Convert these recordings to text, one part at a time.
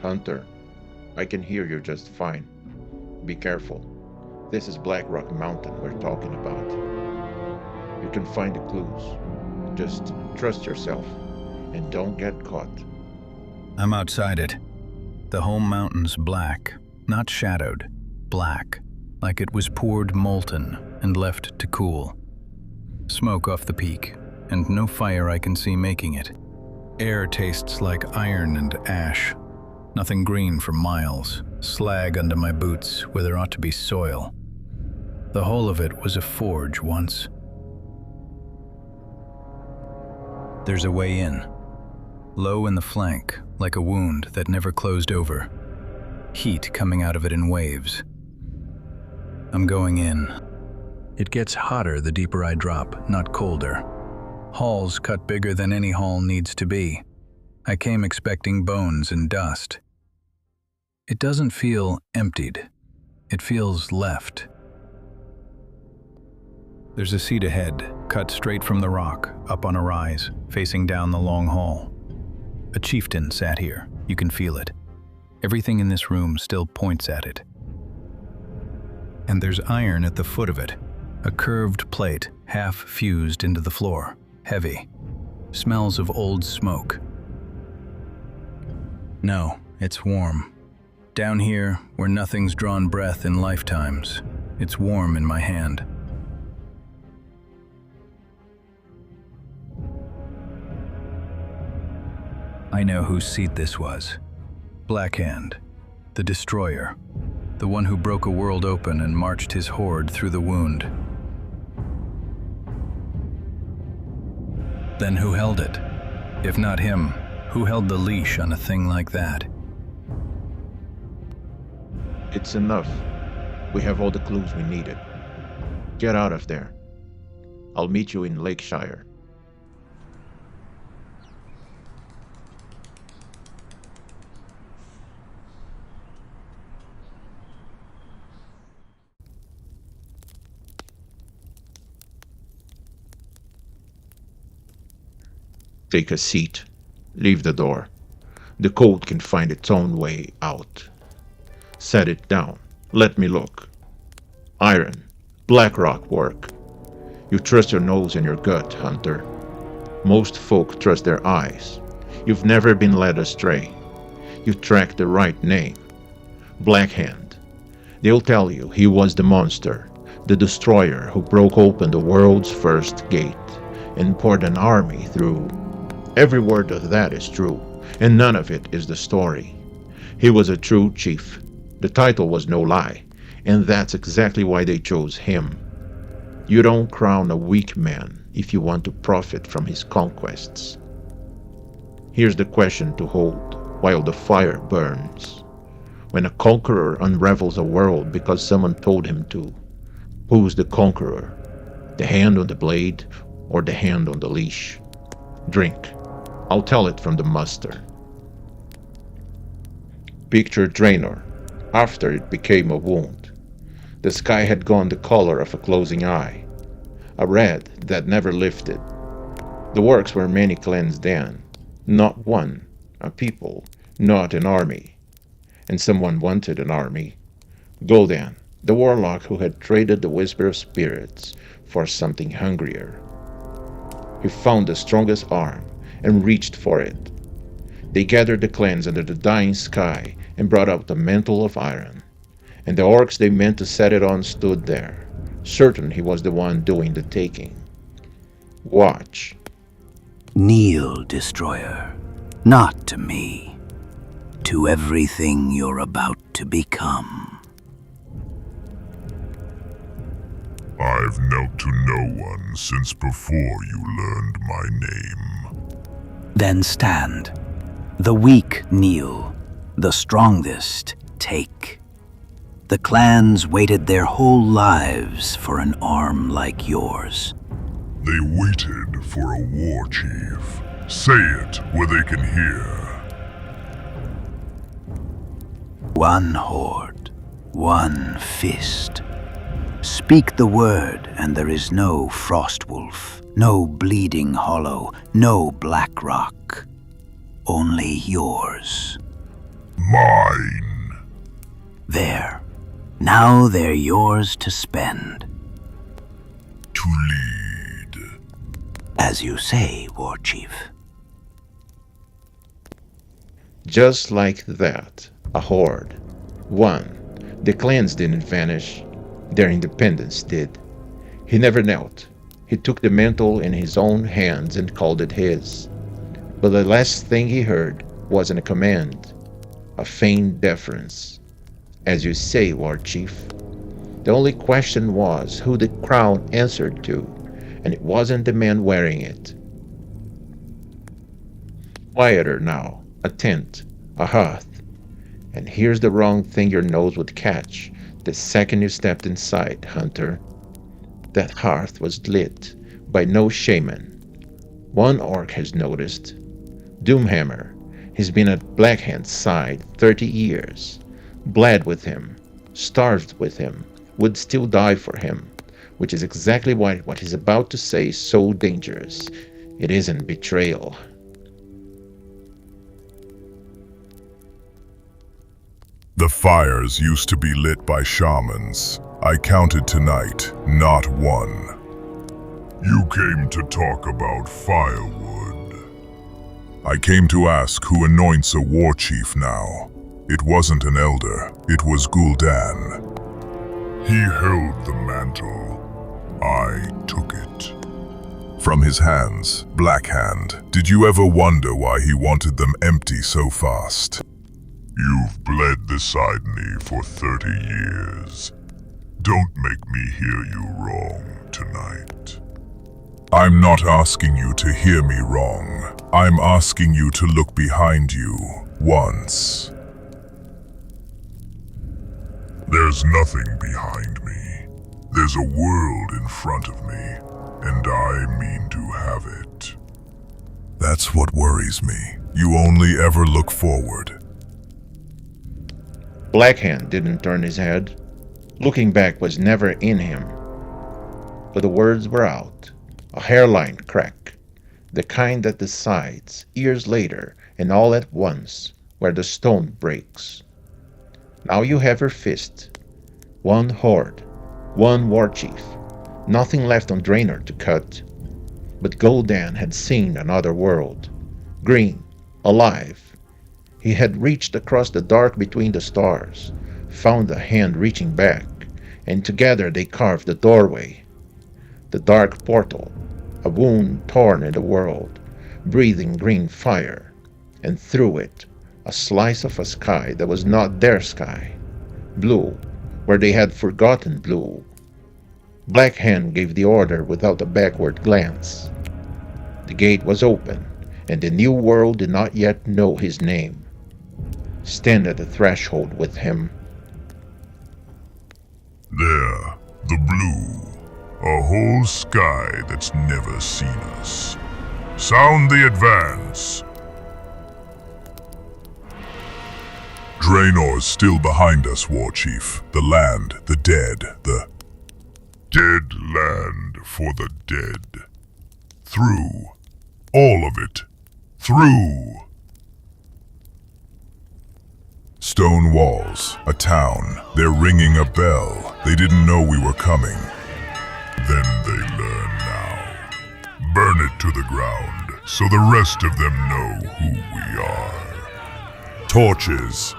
Hunter, I can hear you just fine. Be careful. This is Black Rock Mountain we're talking about. You can find the clues. Just trust yourself and don't get caught. I'm outside it. The home mountain's black, not shadowed, black, like it was poured molten and left to cool. Smoke off the peak, and no fire I can see making it. Air tastes like iron and ash. Nothing green for miles, slag under my boots where there ought to be soil. The whole of it was a forge once. There's a way in. Low in the flank, like a wound that never closed over. Heat coming out of it in waves. I'm going in. It gets hotter the deeper I drop, not colder. Halls cut bigger than any hall needs to be. I came expecting bones and dust. It doesn't feel emptied. It feels left. There's a seat ahead, cut straight from the rock, up on a rise, facing down the long hall. A chieftain sat here. You can feel it. Everything in this room still points at it. And there's iron at the foot of it. A curved plate, half fused into the floor. Heavy. Smells of old smoke. No, it's warm. Down here, where nothing's drawn breath in lifetimes, it's warm in my hand. I know whose seat this was. Blackhand, the destroyer, the one who broke a world open and marched his horde through the wound. Then who held it? If not him, who held the leash on a thing like that? It's enough. We have all the clues we needed. Get out of there. I'll meet you in Lakeshire. Take a seat. Leave the door. The code can find its own way out. Set it down. Let me look. Iron. Black rock work. You trust your nose and your gut, Hunter. Most folk trust their eyes. You've never been led astray. You've tracked the right name. Blackhand. They'll tell you he was the monster, the destroyer who broke open the world's first gate and poured an army through. Every word of that is true, and none of it is the story. He was a true chief. The title was no lie, and that's exactly why they chose him. You don't crown a weak man if you want to profit from his conquests. Here's the question to hold while the fire burns. When a conqueror unravels a world because someone told him to, who's the conqueror? The hand on the blade or the hand on the leash? Drink. I'll tell it from the muster. Picture Draenor, after it became a wound. The sky had gone the color of a closing eye, a red that never lifted. The works were many clans then, not one, a people, not an army. And someone wanted an army. Gul'dan, the warlock who had traded the Whisper of Spirits for something hungrier. He found the strongest arm and reached for it. They gathered the clans under the dying sky and brought out the mantle of iron. And the orcs they meant to set it on stood there, certain he was the one doing the taking. Watch. Kneel, Destroyer, not to me, to everything you're about to become. I've knelt to no one since before you learned my name. Then stand. The weak kneel, the strongest take. The clans waited their whole lives for an arm like yours. They waited for a war chief. Say it where they can hear. One horde, one fist. Speak the word and there is no Frostwolf, no Bleeding Hollow, no Black Rock. Only yours. Mine. There. Now they're yours to spend. To lead. As you say, War Chief. Just like that, a horde. One. The clans didn't vanish. Their independence did. He never knelt. He took the mantle in his own hands and called it his. But the last thing he heard wasn't a command, a feigned deference. As you say, War Chief. The only question was who the crown answered to, and it wasn't the man wearing it. Quieter now, a tent, a hearth. And here's the wrong thing your nose would catch the second you stepped inside, Hunter. That hearth was lit by no shaman. One orc has noticed. Doomhammer. He's been at Blackhand's side 30 years. Bled with him. Starved with him. Would still die for him. Which is exactly why what he's about to say is so dangerous. It isn't betrayal. The fires used to be lit by shamans. I counted tonight, not one. You came to talk about firewood. I came to ask who anoints a war chief now. It wasn't an elder, it was Gul'dan. He held the mantle. I took it. From his hands, Blackhand, did you ever wonder why he wanted them empty so fast? You've bled beside me for 30 years. Don't make me hear you wrong tonight. I'm not asking you to hear me wrong. I'm asking you to look behind you once. There's nothing behind me. There's a world in front of me, and I mean to have it. That's what worries me. You only ever look forward. Blackhand didn't turn his head. Looking back was never in him. But the words were out. A hairline crack. The kind that decides, years later and all at once, where the stone breaks. Now you have your fist. One horde. One war chief. Nothing left on Draenor to cut. But Gul'dan had seen another world. Green. Alive. He had reached across the dark between the stars, found a hand reaching back, and together they carved the doorway. The dark portal, a wound torn in the world, breathing green fire, and through it, a slice of a sky that was not their sky, blue, where they had forgotten blue. Blackhand gave the order without a backward glance. The gate was open, and the new world did not yet know his name. Stand at the threshold with him. There, the blue. A whole sky that's never seen us. Sound the advance. Draenor's still behind us, War Chief. The land, the dead, the dead land for the dead. Through. All of it. Through. Stone walls, a town. They're ringing a bell. They didn't know we were coming. Then they learn now. Burn it to the ground, so the rest of them know who we are. Torches.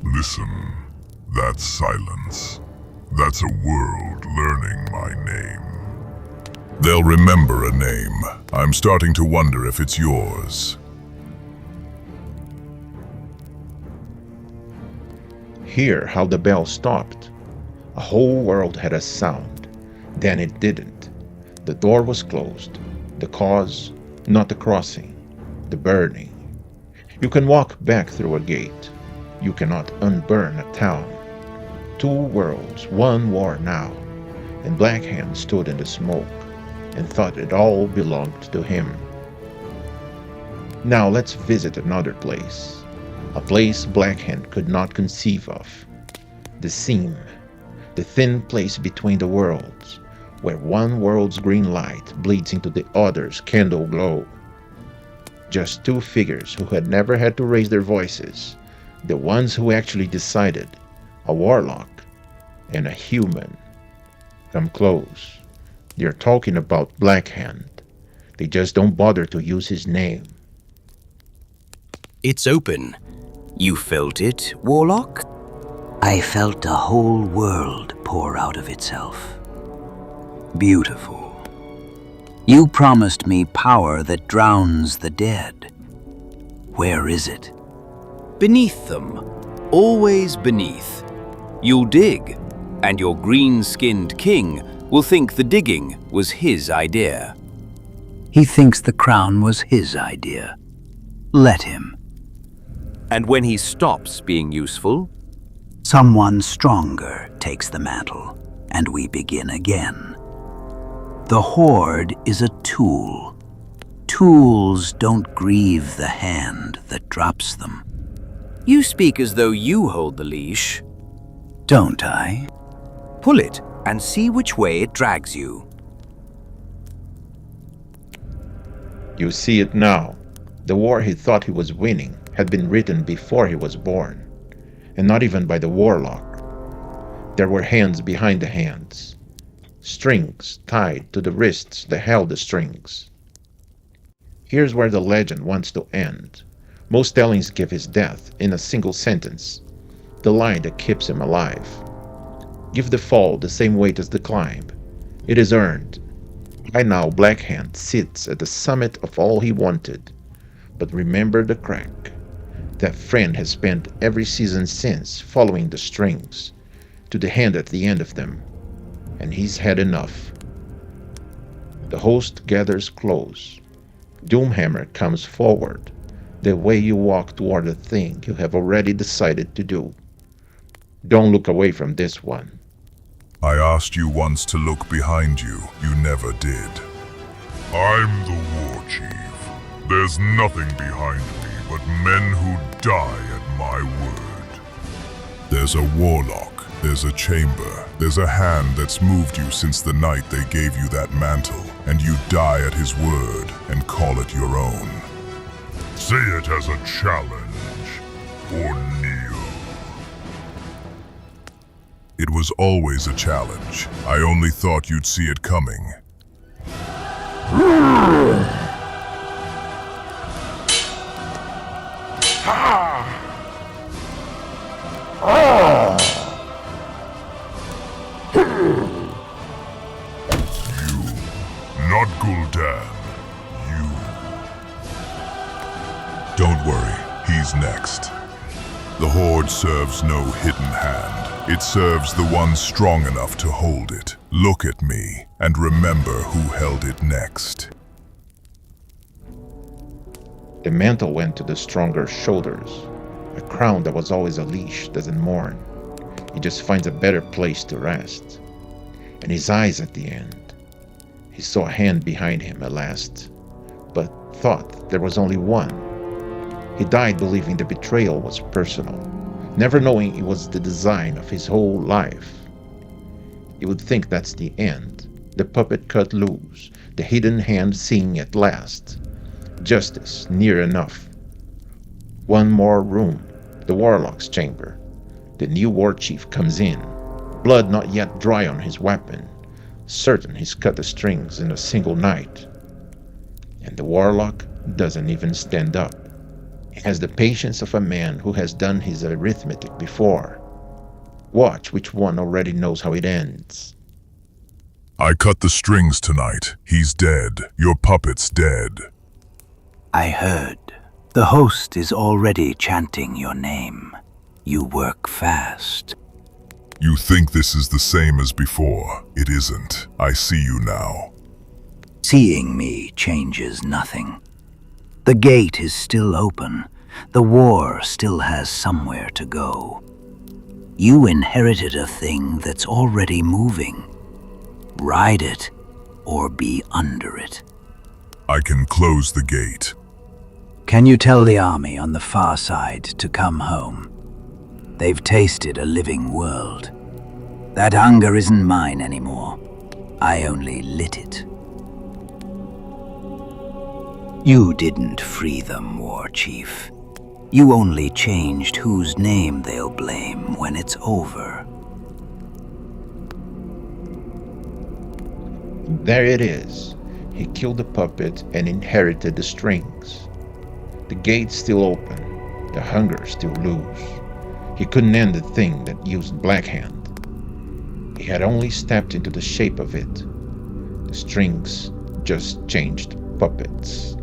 Listen, that's silence. That's a world learning my name. They'll remember a name. I'm starting to wonder if it's yours. Hear how the bell stopped. A whole world had a sound. Then it didn't. The door was closed. The cause, not the crossing, the burning. You can walk back through a gate. You cannot unburn a town. Two worlds, one war now. And Blackhand stood in the smoke and thought it all belonged to him. Now let's visit another place. A place Blackhand could not conceive of. The seam. The thin place between the worlds, where one world's green light bleeds into the other's candle glow. Just two figures who had never had to raise their voices. The ones who actually decided. A warlock and a human. Come close. They're talking about Blackhand. They just don't bother to use his name. It's open. You felt it, Warlock? I felt a whole world pour out of itself. Beautiful. You promised me power that drowns the dead. Where is it? Beneath them. Always beneath. You'll dig, and your green-skinned king will think the digging was his idea. He thinks the crown was his idea. Let him. And when he stops being useful, Someone stronger takes the mantle, and we begin again. The Horde is a tool. Tools don't grieve the hand that drops them. you speak as though you hold the leash. Don't I? Pull it and see which way it drags you. You see it now. The war he thought he was winning had been written before he was born, and not even by the warlock. There were hands behind the hands, strings tied to the wrists that held the strings. Here's where the legend wants to end. Most tellings give his death in a single sentence, the line that keeps him alive. Give the fall the same weight as the climb. It is earned. By now Blackhand sits at the summit of all he wanted. But remember the crack. That friend has spent every season since following the strings to the hand at the end of them, and he's had enough. The host gathers close. Doomhammer comes forward, the way you walk toward the thing you have already decided to do. Don't look away from this one. I asked you once to look behind you. You never did. I'm the war chief. There's nothing behind me but men who die at my word. There's a warlock. There's a chamber. There's a hand that's moved you since the night they gave you that mantle, and you die at his word and call it your own. See it as a challenge, or kneel. It was always a challenge. I only thought you'd see it coming. Not Gul'dan. You. Don't worry, he's next. The Horde serves no hidden hand. It serves the one strong enough to hold it. Look at me, and remember who held it next. The mantle went to the stronger shoulders. A crown that was always a leash doesn't mourn. He just finds a better place to rest. And his eyes at the end. He saw a hand behind him at last, but thought there was only one. He died believing the betrayal was personal, never knowing it was the design of his whole life. He would think that's the end, the puppet cut loose, the hidden hand seen at last. Justice near enough. One more room, the warlock's chamber. The new war chief comes in, blood not yet dry on his weapon, certain he's cut the strings in a single night. And the warlock doesn't even stand up. He has the patience of a man who has done his arithmetic before. Watch which one already knows how it ends. I cut the strings tonight. He's dead. Your puppet's dead. I heard. The host is already chanting your name. You work fast. You think this is the same as before. It isn't. I see you now. Seeing me changes nothing. The gate is still open. The war still has somewhere to go. You inherited a thing that's already moving. Ride it, or be under it. I can close the gate. Can you tell the army on the far side to come home? They've tasted a living world. That hunger isn't mine anymore. I only lit it. You didn't free them, War Chief. You only changed whose name they'll blame when it's over. There it is. He killed the puppet and inherited the strings. The gate's still open. The hunger still loose. He couldn't end the thing that used Black Hand. He had only stepped into the shape of it. The strings just changed puppets.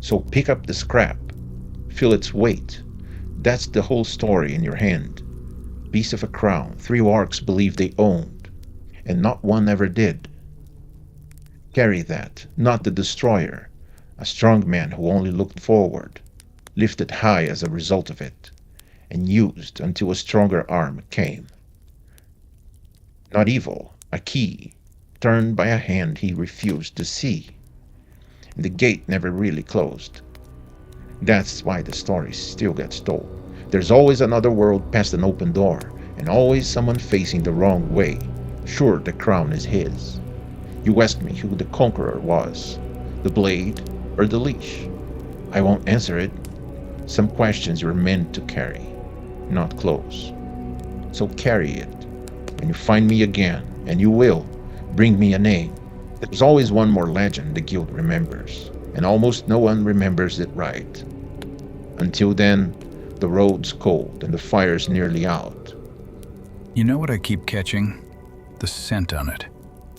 So pick up the scrap. Feel its weight. That's the whole story in your hand. Piece of a crown 3 orcs believed they owned, and not one ever did. Carry that, not the destroyer, a strong man who only looked forward, lifted high as a result of it, and used until a stronger arm came. Not evil, a key, turned by a hand he refused to see. And the gate never really closed. That's why the story still gets told. There's always another world past an open door, and always someone facing the wrong way, sure the crown is his. You asked me who the conqueror was, the blade or the leash. I won't answer it. Some questions you're meant to carry, not close. So carry it. When you find me again, and you will, bring me a name. There's always one more legend the guild remembers, and almost no one remembers it right. Until then, the road's cold and the fire's nearly out. You know what I keep catching? The scent on it.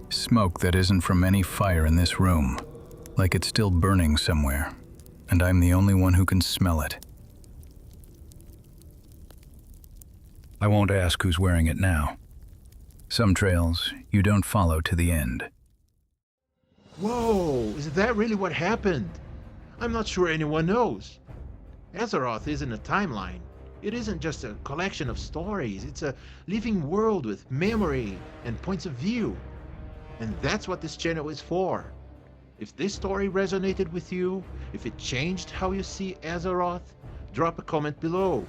Smoke that isn't from any fire in this room. Like it's still burning somewhere, and I'm the only one who can smell it. I won't ask who's wearing it now. Some trails you don't follow to the end. Whoa, is that really what happened? I'm not sure anyone knows. Azeroth isn't a timeline. It isn't just a collection of stories. It's a living world with memory and points of view. And that's what this channel is for. If this story resonated with you, if it changed how you see Azeroth, drop a comment below.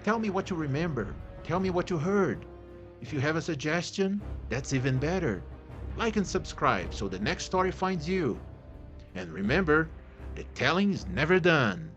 Tell me what you remember. Tell me what you heard. If you have a suggestion, that's even better. Like and subscribe so the next story finds you. And remember, the telling is never done.